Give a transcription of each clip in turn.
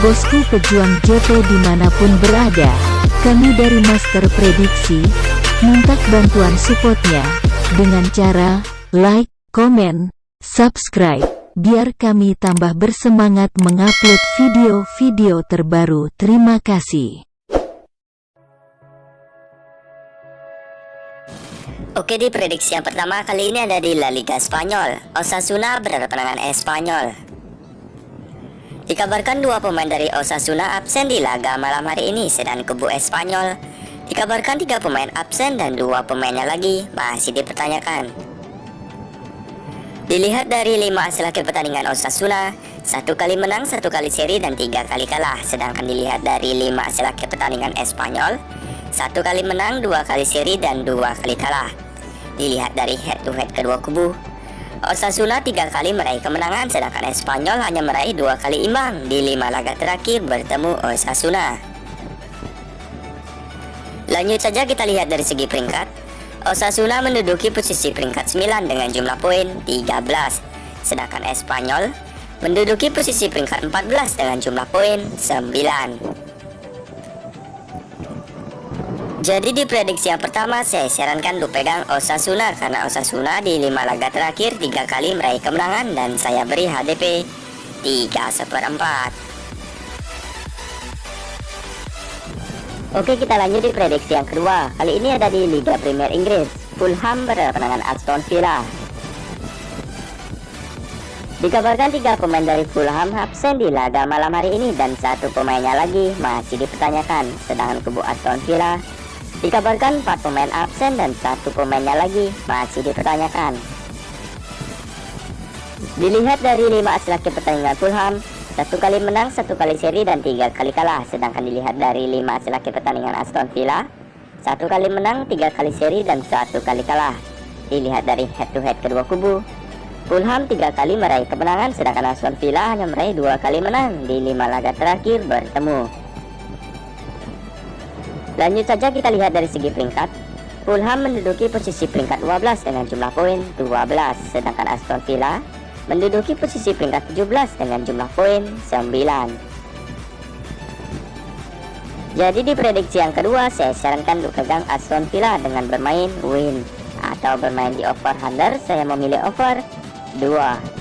Bosku pejuang JP dimanapun berada, kami dari Master Prediksi, minta bantuan supportnya, dengan cara, like, komen, subscribe, biar kami tambah bersemangat mengupload video-video terbaru. Terima kasih. Oke, di prediksi yang pertama kali ini ada di La Liga Spanyol. Osasuna berhadapan dengan Espanyol. Dikabarkan dua pemain dari Osasuna absen di laga malam hari ini, sedang kubu Espanyol dikabarkan 3 pemain absen dan 2 pemainnya lagi masih dipertanyakan. Dilihat dari 5 hasil akhir pertandingan Osasuna, 1 kali menang, 1 kali seri dan 3 kali kalah. Sedangkan dilihat dari 5 hasil akhir pertandingan Espanyol, 1 kali menang, 2 kali seri dan 2 kali kalah. Dilihat dari head to head kedua kubu, Osasuna 3 kali meraih kemenangan, sedangkan Espanyol hanya meraih 2 kali imbang di 5 laga terakhir bertemu Osasuna. Lanjut saja kita lihat dari segi peringkat. Osasuna menduduki posisi peringkat 9 dengan jumlah poin 13, sedangkan Espanyol menduduki posisi peringkat 14 dengan jumlah poin 9. Jadi di prediksi yang pertama saya sarankan lu pegang Osasuna, karena Osasuna di 5 laga terakhir 3 kali meraih kemenangan dan saya beri HDP 3/4. Oke, kita lanjut di prediksi yang kedua. Kali ini ada di Liga Premier Inggris. Fulham berhadapan dengan Aston Villa. Dikabarkan 3 pemain dari Fulham absen di laga malam hari ini dan 1 pemainnya lagi masih dipertanyakan. Sedangkan kubu Aston Villa dikabarkan 4 pemain absen dan 1 pemainnya lagi masih dipertanyakan. Dilihat dari 5 hasil akhir pertandingan Fulham, 1 kali menang, 1 kali seri dan 3 kali kalah. Sedangkan dilihat dari 5 hasil akhir pertandingan Aston Villa, 1 kali menang, 3 kali seri dan 1 kali kalah. Dilihat dari head to head kedua kubu, Fulham 3 kali meraih kemenangan, sedangkan Aston Villa hanya meraih 2 kali menang di 5 laga terakhir bertemu. Lanjut saja kita lihat dari segi peringkat. Fulham menduduki posisi peringkat 12 dengan jumlah poin 12, sedangkan Aston Villa menduduki posisi peringkat 17 dengan jumlah poin 9. Jadi di prediksi yang kedua saya sarankan untuk pegang Aston Villa dengan bermain win atau bermain di over under. Saya memilih over 2.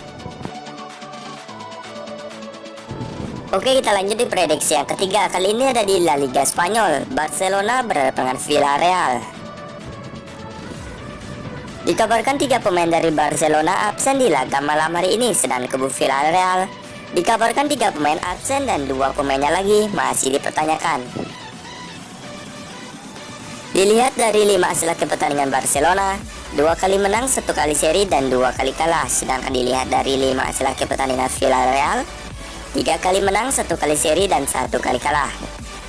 Oke, kita lanjut di prediksi yang ketiga. Kali ini ada di La Liga Spanyol. Barcelona berhadapan dengan Villarreal. Dikabarkan 3 pemain dari Barcelona absen di laga malam hari ini, sedang kubu Villarreal dikabarkan 3 pemain absen dan 2 pemainnya lagi masih dipertanyakan. Dilihat dari 5 hasil akhir pertandingan Barcelona, 2 kali menang, 1 kali seri dan 2 kali kalah. Sedangkan dilihat dari 5 hasil akhir pertandingan Villarreal, 3 kali menang, 1 kali seri dan 1 kali kalah.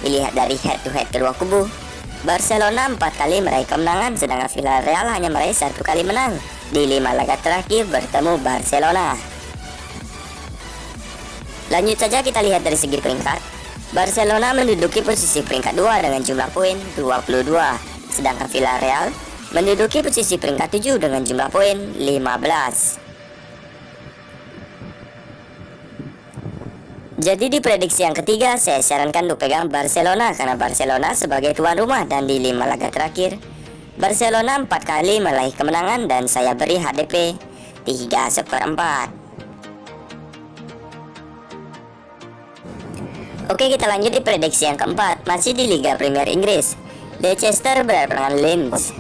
Dilihat dari head to head kedua kubu, Barcelona 4 kali meraih kemenangan, sedangkan Villarreal hanya meraih 1 kali menang di 5 laga terakhir bertemu Barcelona. Lanjut saja kita lihat dari segi peringkat. Barcelona menduduki posisi peringkat 2 dengan jumlah poin 22, sedangkan Villarreal menduduki posisi peringkat 7 dengan jumlah poin 15. Jadi di prediksi yang ketiga saya sarankan untuk pegang Barcelona, karena Barcelona sebagai tuan rumah dan di 5 laga terakhir Barcelona 4 kali meraih kemenangan dan saya beri HDP 3/4. Oke, kita lanjut di prediksi yang keempat, masih di Liga Premier Inggris. Leicester berhadapan dengan Leeds.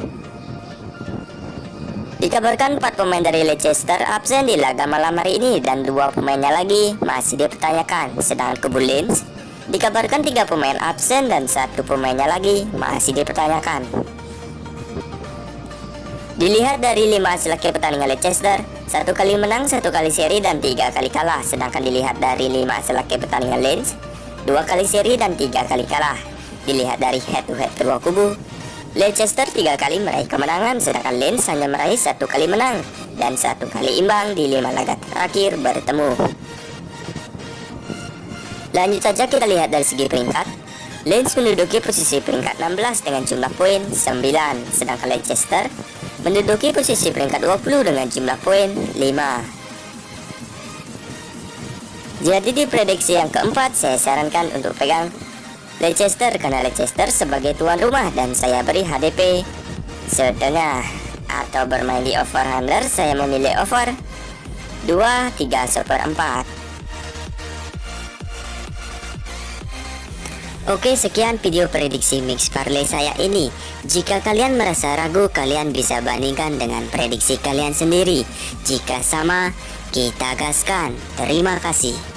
Dikabarkan 4 pemain dari Leicester absen di laga malam hari ini dan 2 pemainnya lagi masih dipertanyakan. Sedangkan kubu Leeds dikabarkan 3 pemain absen dan 1 pemainnya lagi masih dipertanyakan. Dilihat dari 5 hasil akhir pertandingan Leicester, 1 kali menang, 1 kali seri dan 3 kali kalah. Sedangkan dilihat dari 5 hasil akhir pertandingan Leeds, 2 kali seri dan 3 kali kalah. Dilihat dari head to head kedua kubu, Leicester 3 kali meraih kemenangan, sedangkan Leeds hanya meraih 1 kali menang dan 1 kali imbang di 5 laga terakhir bertemu. Lanjut saja kita lihat dari segi peringkat. Leeds menduduki posisi peringkat 16 dengan jumlah poin 9, sedangkan Leicester menduduki posisi peringkat 20 dengan jumlah poin 5. Jadi di prediksi yang keempat, saya sarankan untuk pegang Leicester karena Leicester sebagai tuan rumah dan saya beri HDP setengah. Atau bermain di over handler, saya memilih over 2/3/4. Oke, sekian video prediksi mix parlay saya ini. Jika kalian merasa ragu, kalian bisa bandingkan dengan prediksi kalian sendiri. Jika sama, kita gaskan. Terima kasih.